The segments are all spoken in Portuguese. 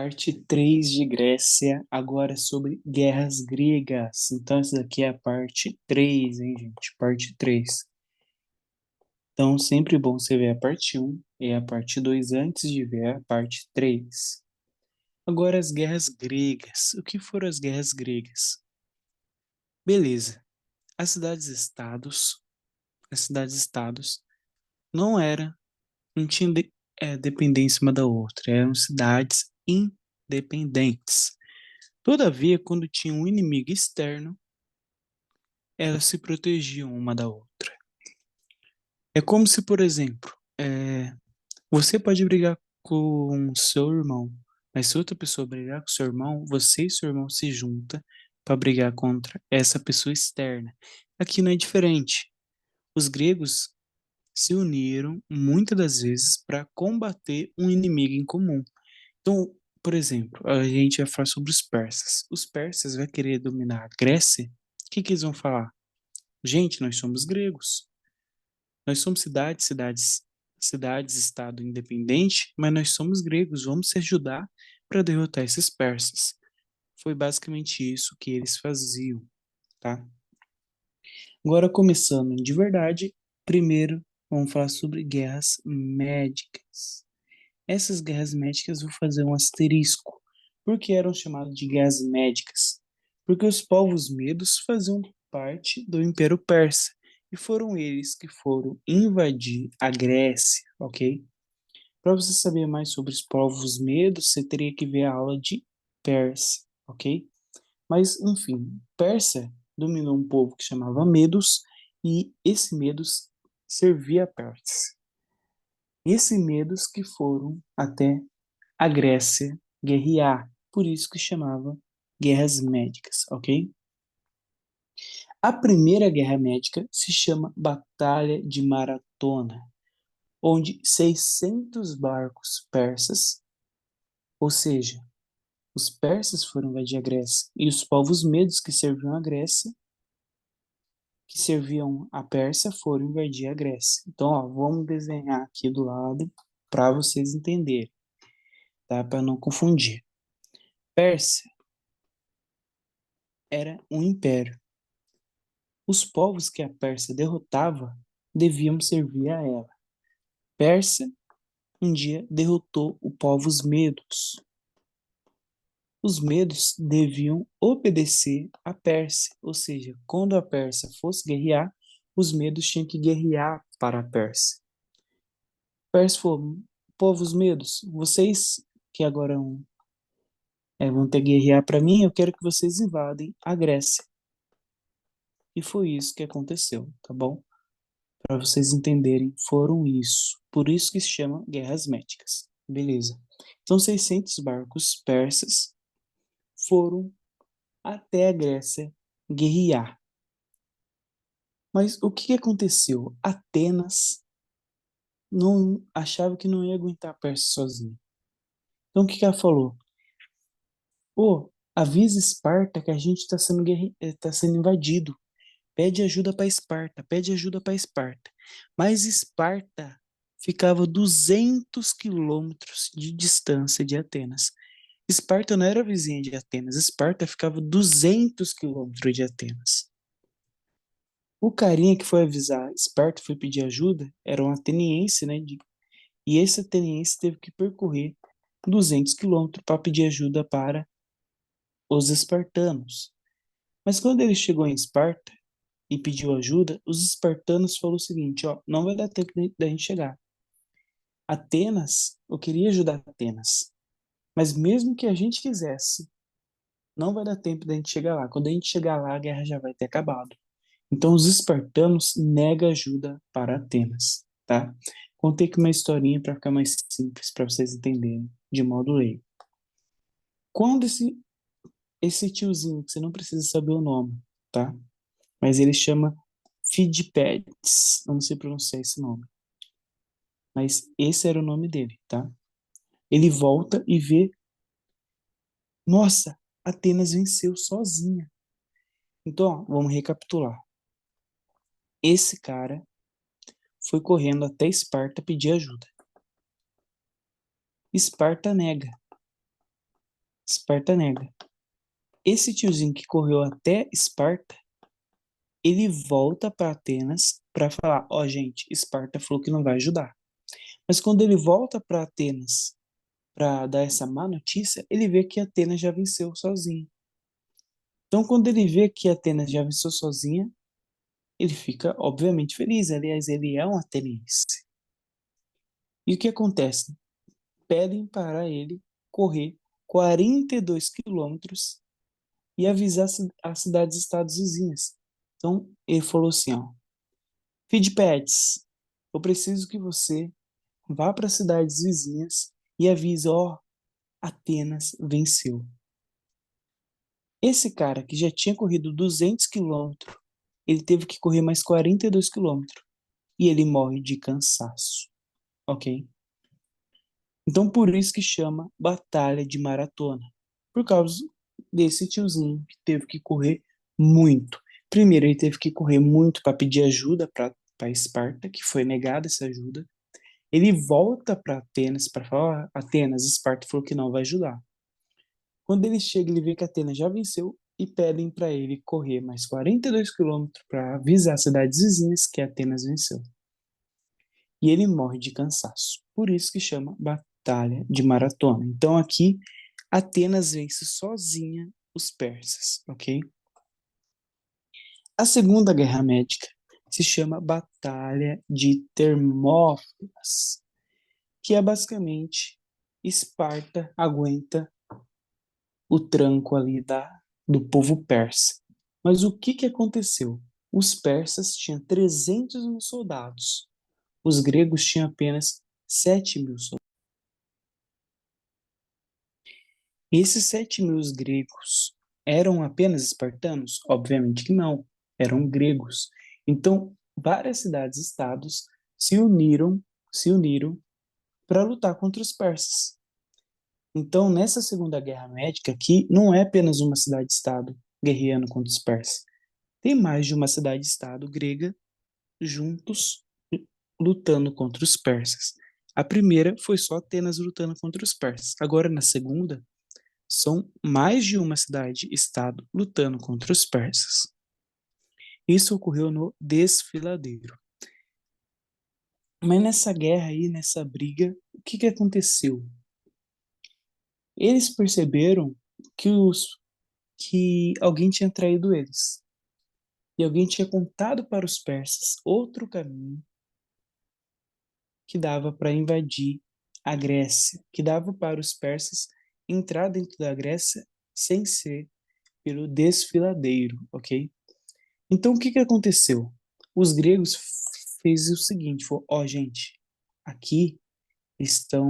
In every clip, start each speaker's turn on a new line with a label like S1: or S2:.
S1: Parte 3 de Grécia, agora sobre guerras gregas. Então, essa daqui é a parte 3, hein, gente? Parte 3. Então, sempre bom você ver a parte um e a parte 2 antes de ver a parte 3. Agora, as guerras gregas. O que foram as guerras gregas? Beleza. As cidades-estados não era, não tinha dependência uma da outra, eram cidades independentes. Todavia, quando tinha um inimigo externo, elas se protegiam uma da outra. É como se, por exemplo, você pode brigar com seu irmão, mas se outra pessoa brigar com seu irmão, você e seu irmão se juntam para brigar contra essa pessoa externa. Aqui não é diferente. Os gregos se uniram muitas das vezes para combater um inimigo em comum. Então, por exemplo, a gente vai falar sobre os persas. Os persas vão querer dominar a Grécia. O que que eles vão falar? Gente, nós somos gregos. Nós somos cidades, estado independente, mas nós somos gregos. Vamos se ajudar para derrotar esses persas. Foi basicamente isso que eles faziam, tá? Agora, começando de verdade, primeiro vamos falar sobre guerras médicas. Essas guerras médicas, vou fazer um asterisco. Por que eram chamadas de guerras médicas? Porque os povos medos faziam parte do Império Persa e foram eles que foram invadir a Grécia, ok? Para você saber mais sobre os povos medos, você teria que ver a aula de Persa, ok? Mas, enfim, Pérsia dominou um povo que chamava Medos e esse Medos servia a Pérsia. Esses Medos que foram até a Grécia guerrear, por isso que chamava guerras médicas, ok? A primeira guerra médica se chama Batalha de Maratona, onde 600 barcos persas, ou seja, os persas foram invadir a Grécia e os povos medos que serviam a Grécia, que serviam a Pérsia, foram invadir a Grécia. Então, ó, vamos desenhar aqui do lado para vocês entenderem, tá? Para não confundir. Pérsia era um império. Os povos que a Pérsia derrotava deviam servir a ela. Pérsia um dia derrotou os povos medos. Os medos deviam obedecer à Pérsia, ou seja, quando a Pérsia fosse guerrear, os medos tinham que guerrear para a Pérsia. A Pérsia falou: povos medos, vocês que agora vão ter que guerrear para mim, eu quero que vocês invadem a Grécia. E foi isso que aconteceu, tá bom? Para vocês entenderem, foram isso. Por isso que se chama guerras médicas. Beleza. Então, 600 barcos persas foram até a Grécia guerrear. Mas o que aconteceu? Atenas não achava que não ia aguentar a Pérsia sozinha. Então, o que ela falou? Pô, avisa Esparta que a gente tá sendo invadido. Pede ajuda para Esparta, pede ajuda para Esparta. Mas Esparta ficava 200 quilômetros de distância de Atenas. Esparta não era vizinha de Atenas, Esparta ficava 200 quilômetros de Atenas. O carinha que foi avisar Esparta, foi pedir ajuda, era um ateniense, né? E esse ateniense teve que percorrer 200 quilômetros para pedir ajuda para os espartanos. Mas quando ele chegou em Esparta, e pediu ajuda, os espartanos falaram o seguinte, ó, não vai dar tempo da gente chegar. Atenas, eu queria ajudar Atenas, mas mesmo que a gente quisesse, não vai dar tempo da gente chegar lá. Quando a gente chegar lá, a guerra já vai ter acabado. Então os espartanos negam ajuda para Atenas, tá? Contei aqui uma historinha para ficar mais simples para vocês entenderem de modo leigo. Quando esse tiozinho, que você não precisa saber o nome, tá? Mas ele chama Fidipedes, eu não sei pronunciar esse nome. Mas esse era o nome dele, tá? Ele volta e vê, nossa, Atenas venceu sozinha. Então, ó, vamos recapitular. Esse cara foi correndo até Esparta pedir ajuda. Esparta nega. Esparta nega. Esse tiozinho que correu até Esparta, ele volta para Atenas para falar: ó, gente, Esparta falou que não vai ajudar. Mas quando ele volta para Atenas para dar essa má notícia, ele vê que Atenas já venceu sozinha. Então, quando ele vê que Atenas já venceu sozinha, ele fica, obviamente, feliz. Aliás, ele é um ateniense. E o que acontece? Pedem para ele correr 42 quilômetros e avisar as cidades-estados vizinhas. Então, ele falou assim, ó, Feedpads, eu preciso que você vá para as cidades vizinhas e avise, ó, Atenas venceu. Esse cara que já tinha corrido 200 quilômetros, ele teve que correr mais 42 quilômetros e ele morre de cansaço, ok? Então por isso que chama batalha de maratona, por causa desse tiozinho que teve que correr muito. Primeiro ele teve que correr muito para pedir ajuda para Esparta, que foi negada essa ajuda. Ele volta para Atenas para falar, Atenas, Esparta falou que não vai ajudar. Quando ele chega, ele vê que Atenas já venceu e pedem para ele correr mais 42 quilômetros para avisar as cidades vizinhas que Atenas venceu. E ele morre de cansaço. Por isso que chama Batalha de Maratona. Então aqui, Atenas vence sozinha os persas, ok? A Segunda Guerra Médica se chama Batalha de Termópilas, que é basicamente Esparta aguenta o tranco ali do povo persa. Mas o que aconteceu? Os persas tinham 300 mil soldados, os gregos tinham apenas 7 mil soldados. Esses 7 mil gregos eram apenas espartanos? Obviamente que não, eram gregos. Então, várias cidades-estados se uniram para lutar contra os persas. Então, nessa Segunda Guerra Médica aqui, não é apenas uma cidade-estado guerreando contra os persas. Tem mais de uma cidade-estado grega juntos lutando contra os persas. A primeira foi só Atenas lutando contra os persas. Agora, na segunda, são mais de uma cidade-estado lutando contra os persas. Isso ocorreu no Desfiladeiro. Mas nessa guerra aí, nessa briga, o que aconteceu? Eles perceberam que alguém tinha traído eles. E alguém tinha contado para os persas outro caminho que dava para invadir a Grécia, que dava para os persas entrar dentro da Grécia sem ser pelo desfiladeiro, ok? Então o que aconteceu? Os gregos fez o seguinte, falou, ó, gente, aqui estão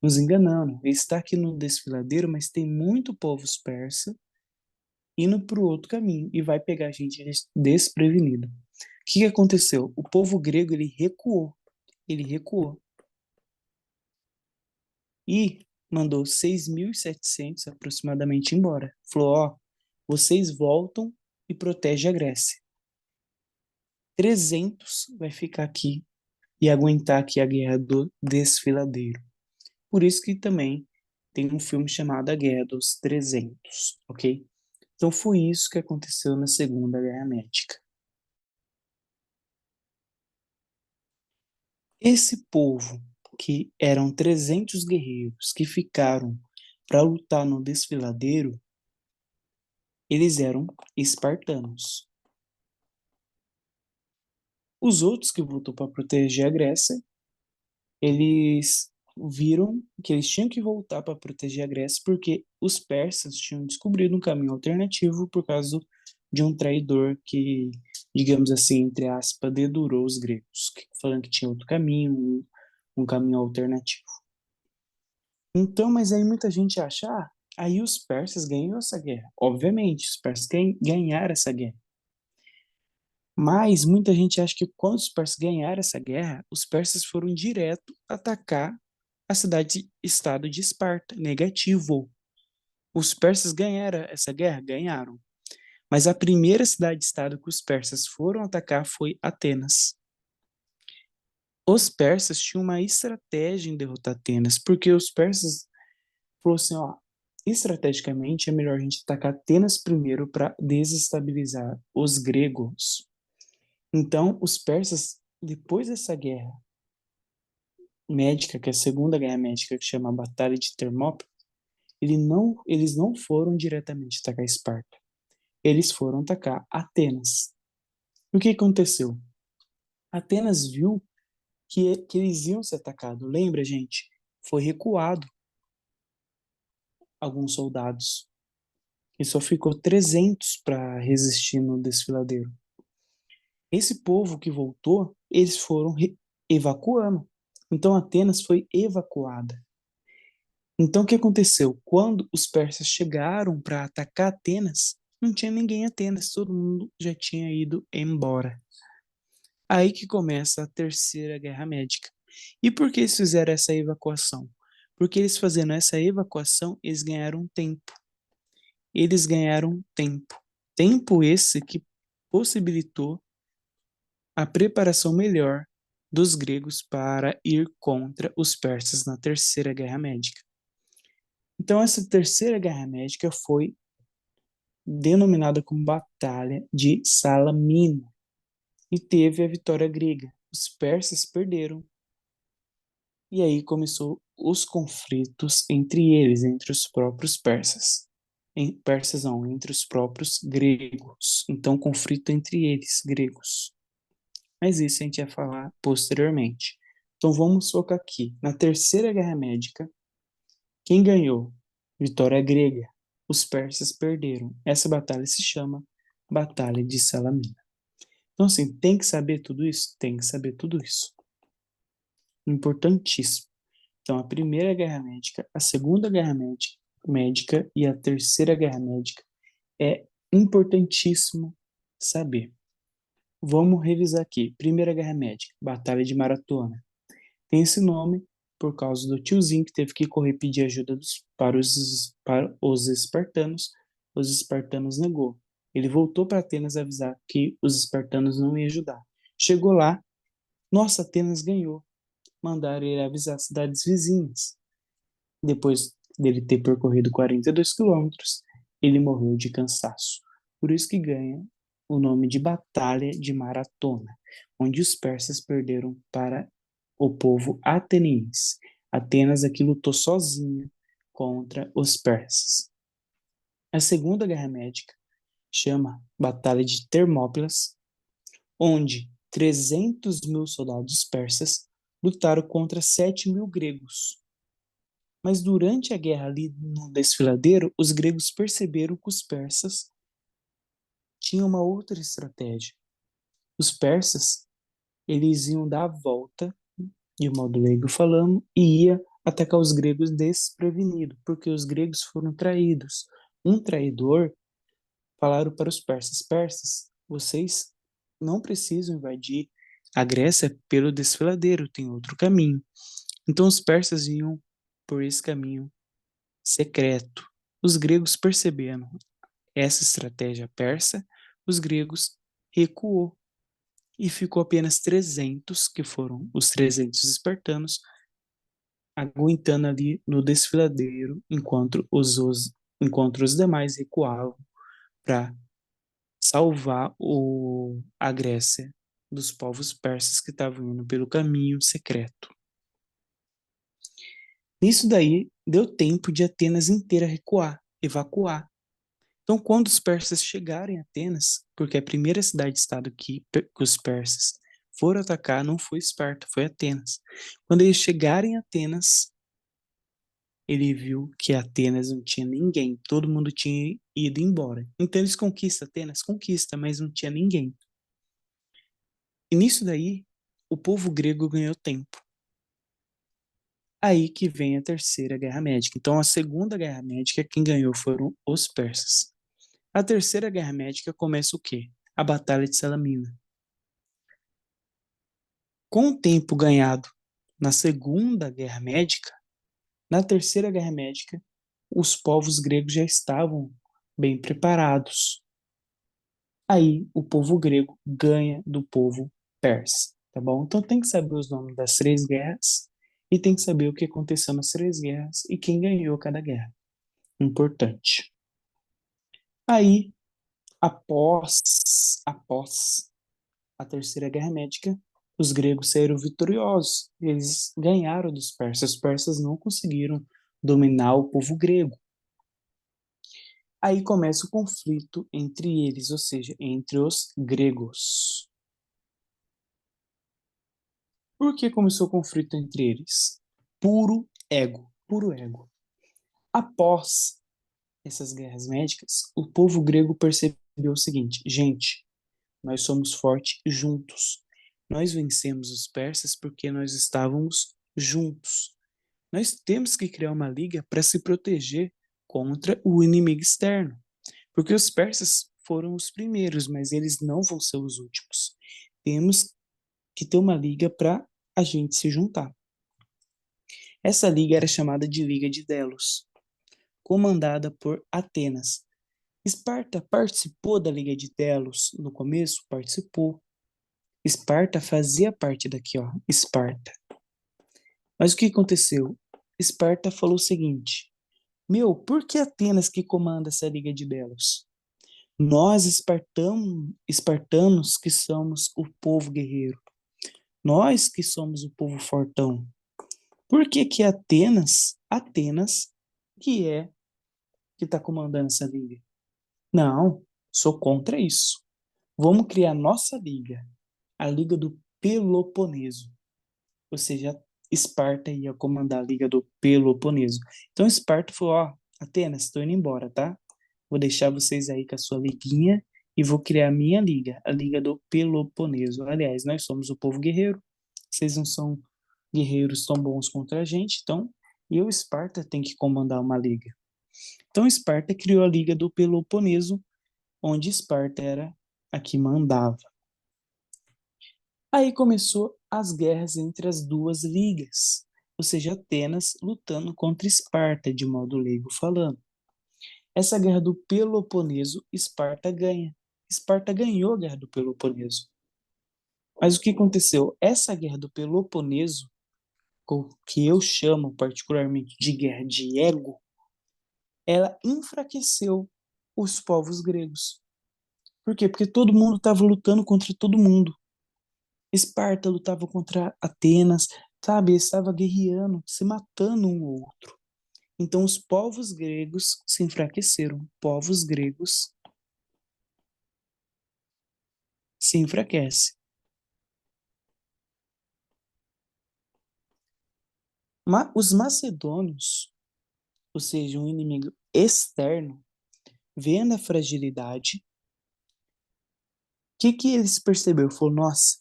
S1: nos enganando. Ele está aqui no desfiladeiro, mas tem muito povo persa indo para o outro caminho e vai pegar a gente desprevenido. O que aconteceu? O povo grego ele recuou. Ele recuou e mandou 6.700 aproximadamente embora. Falou: ó, vocês voltam e protegem a Grécia. 300 vai ficar aqui e aguentar aqui a guerra do desfiladeiro. Por isso que também tem um filme chamado A Guerra dos 300, ok? Então foi isso que aconteceu na Segunda Guerra Médica. Esse povo, que eram 300 guerreiros que ficaram para lutar no desfiladeiro, eles eram espartanos. Os outros que voltou para proteger a Grécia, eles viram que eles tinham que voltar para proteger a Grécia porque os persas tinham descobrido um caminho alternativo por causa de um traidor que, digamos assim, entre aspas, dedurou os gregos, falando que tinha outro caminho, um caminho alternativo. Então, mas aí muita gente acha, aí os persas ganham essa guerra. Obviamente, os persas ganharam essa guerra. Mas muita gente acha que quando os persas ganharam essa guerra, os persas foram direto atacar a cidade-estado de Esparta. Negativo. Os persas ganharam essa guerra? Ganharam. Mas a primeira cidade-estado que os persas foram atacar foi Atenas. Os persas tinham uma estratégia em derrotar Atenas, porque os persas falaram assim, ó, estrategicamente, é melhor a gente atacar Atenas primeiro para desestabilizar os gregos. Então, os persas, depois dessa guerra médica, que é a Segunda Guerra Médica, que chama a Batalha de Termópilas, eles não foram diretamente atacar Esparta. Eles foram atacar Atenas. E o que aconteceu? Atenas viu que eles iam ser atacados. Lembra, gente? Foi recuado alguns soldados. E só ficou 300 para resistir no desfiladeiro. Esse povo que voltou, eles foram evacuando. Então Atenas foi evacuada. Então o que aconteceu? Quando os persas chegaram para atacar Atenas, não tinha ninguém em Atenas, todo mundo já tinha ido embora. Aí que começa a Terceira Guerra Médica. E por que eles fizeram essa evacuação? Porque eles fazendo essa evacuação, eles ganharam tempo. Eles ganharam tempo. Tempo esse que possibilitou a preparação melhor dos gregos para ir contra os persas na Terceira Guerra Médica. Então, essa Terceira Guerra Médica foi denominada como Batalha de Salamina e teve a vitória grega. Os persas perderam. E aí começou os conflitos entre eles, entre os próprios persas. Persas não, entre os próprios gregos. Então, conflito entre eles, gregos. Mas isso a gente vai falar posteriormente. Então vamos focar aqui. Na Terceira Guerra Médica, quem ganhou? Vitória grega. Os persas perderam. Essa batalha se chama Batalha de Salamina. Então, assim, tem que saber tudo isso? Tem que saber tudo isso. Importantíssimo. Então, a Primeira Guerra Médica, a Segunda Guerra Médica e a Terceira Guerra Médica é importantíssimo saber. Vamos revisar aqui. Primeira Guerra Médica, Batalha de Maratona. Tem esse nome por causa do tiozinho que teve que correr pedir ajuda para os espartanos. Os espartanos negou. Ele voltou para Atenas avisar que os espartanos não iam ajudar. Chegou lá, nossa, Atenas ganhou. Mandaram ele avisar as cidades vizinhas. Depois dele ter percorrido 42 quilômetros, ele morreu de cansaço. Por isso que ganha o nome de Batalha de Maratona, onde os persas perderam para o povo ateniense. Atenas aqui lutou sozinha contra os persas. A Segunda Guerra Médica chama Batalha de Termópilas, onde 300 mil soldados persas lutaram contra 7 mil gregos. Mas durante a guerra ali no desfiladeiro, os gregos perceberam que os persas tinham uma outra estratégia. Os persas, eles iam dar a volta, de modo leigo falando, e ia atacar os gregos desprevenidos, porque os gregos foram traídos. Um traidor falaram para os persas: persas, vocês não precisam invadir a Grécia pelo desfiladeiro, tem outro caminho. Então os persas iam por esse caminho secreto. Os gregos percebendo essa estratégia persa, os gregos recuou e ficou apenas 300, que foram os 300 espartanos, aguentando ali no desfiladeiro, enquanto os demais recuavam para salvar a Grécia dos povos persas que estavam indo pelo caminho secreto. Nisso daí, deu tempo de Atenas inteira recuar, evacuar. Então, quando os persas chegarem a Atenas, porque a primeira cidade-estado que os persas foram atacar não foi Esparta, foi Atenas. Quando eles chegarem a Atenas, ele viu que Atenas não tinha ninguém, todo mundo tinha ido embora. Então eles conquistam Atenas, conquista, mas não tinha ninguém. E nisso daí, o povo grego ganhou tempo. Aí que vem a Terceira Guerra Médica. Então a Segunda Guerra Médica, quem ganhou foram os persas. A Terceira Guerra Médica começa o quê? A Batalha de Salamina. Com o tempo ganhado na Segunda Guerra Médica, na Terceira Guerra Médica, os povos gregos já estavam bem preparados. Aí o povo grego ganha do povo persa, tá bom? Então tem que saber os nomes das três guerras e tem que saber o que aconteceu nas três guerras e quem ganhou cada guerra. importante. Aí, após a Terceira Guerra Médica, os gregos saíram vitoriosos. Eles ganharam dos persas. Os persas não conseguiram dominar o povo grego. Aí começa o conflito entre eles, ou seja, entre os gregos. Por que começou o conflito entre eles? Puro ego, puro ego. Após essas guerras médicas, o povo grego percebeu o seguinte: gente, nós somos fortes juntos. Nós vencemos os persas porque nós estávamos juntos. Nós temos que criar uma liga para se proteger contra o inimigo externo. Porque os persas foram os primeiros, mas eles não vão ser os últimos. Temos que ter uma liga para a gente se juntar. Essa liga era chamada de Liga de Delos, comandada por Atenas. Esparta participou da Liga de Delos no começo? Participou. Esparta fazia parte daqui, ó, Esparta. Mas o que aconteceu? Esparta falou o seguinte: meu, por que Atenas que comanda essa Liga de Delos? Nós, espartanos, que somos o povo guerreiro, nós que somos o povo fortão, por que que Atenas, que está comandando essa liga? Não, sou contra isso. Vamos criar nossa liga, a Liga do Peloponeso. Ou seja, Esparta ia comandar a Liga do Peloponeso. Então Esparta falou, ó, Atenas, estou indo embora, tá? Vou deixar vocês aí com a sua liguinha e vou criar a minha liga, a Liga do Peloponeso. Aliás, nós somos o povo guerreiro, vocês não são guerreiros tão bons contra a gente, então eu, Esparta, tenho que comandar uma liga. Então Esparta criou a Liga do Peloponeso, onde Esparta era a que mandava. Aí começou as guerras entre as duas ligas, ou seja, Atenas lutando contra Esparta, de modo leigo falando. Essa guerra do Peloponeso, Esparta ganha. Esparta ganhou a guerra do Peloponeso. Mas o que aconteceu? Essa guerra do Peloponeso, que eu chamo particularmente de guerra de ego, ela enfraqueceu os povos gregos. Por quê? Porque todo mundo estava lutando contra todo mundo. Esparta lutava contra Atenas, sabe? Estava guerreando, se matando um ao outro. Então os povos gregos se enfraqueceram. Povos gregos se enfraquecem. Os macedônios, ou seja, um inimigo externo, vendo a fragilidade, o que eles perceberam? Falou, nossa,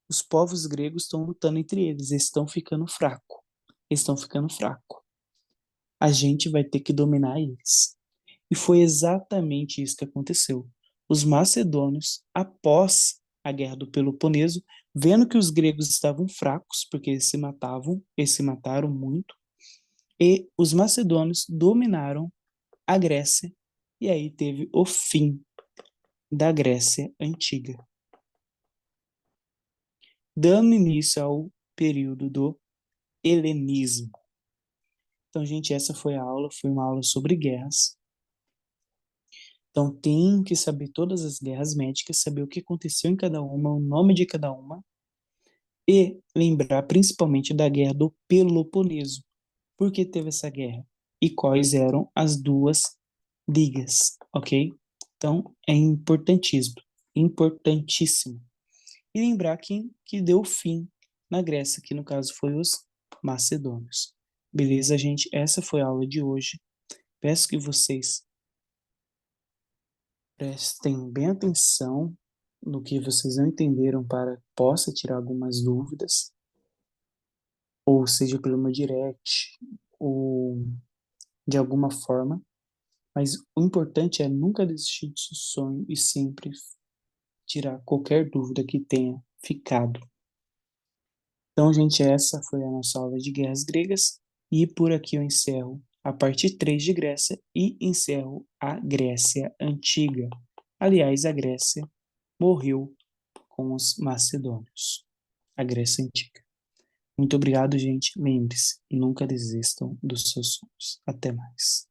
S1: os povos gregos estão lutando entre eles, eles estão ficando fracos. Eles estão ficando fracos. A gente vai ter que dominar eles. E foi exatamente isso que aconteceu. Os macedônios, após a guerra do Peloponeso, vendo que os gregos estavam fracos, porque eles se mataram muito, e os macedônios dominaram a Grécia, e aí teve o fim da Grécia Antiga, dando início ao período do helenismo. Então, gente, essa foi a aula, foi uma aula sobre guerras. Então, tem que saber todas as guerras médicas, saber o que aconteceu em cada uma, o nome de cada uma, e lembrar principalmente da guerra do Peloponeso. Por que teve essa guerra? E quais eram as duas ligas, ok? Então, é importantíssimo, importantíssimo. E lembrar quem que deu fim na Grécia, que no caso foi os macedônios. Beleza, gente? Essa foi a aula de hoje. Peço que vocês prestem bem atenção no que vocês não entenderam para que possa tirar algumas dúvidas, ou seja, pelo meu direct, ou de alguma forma. Mas o importante é nunca desistir do seu sonho e sempre tirar qualquer dúvida que tenha ficado. Então, gente, essa foi a nossa aula de guerras gregas e por aqui eu encerro a parte 3 de Grécia e encerro a Grécia Antiga. Aliás, a Grécia morreu com os macedônios, a Grécia Antiga. Muito obrigado, gente. Lembre-se, nunca desistam dos seus sonhos. Até mais.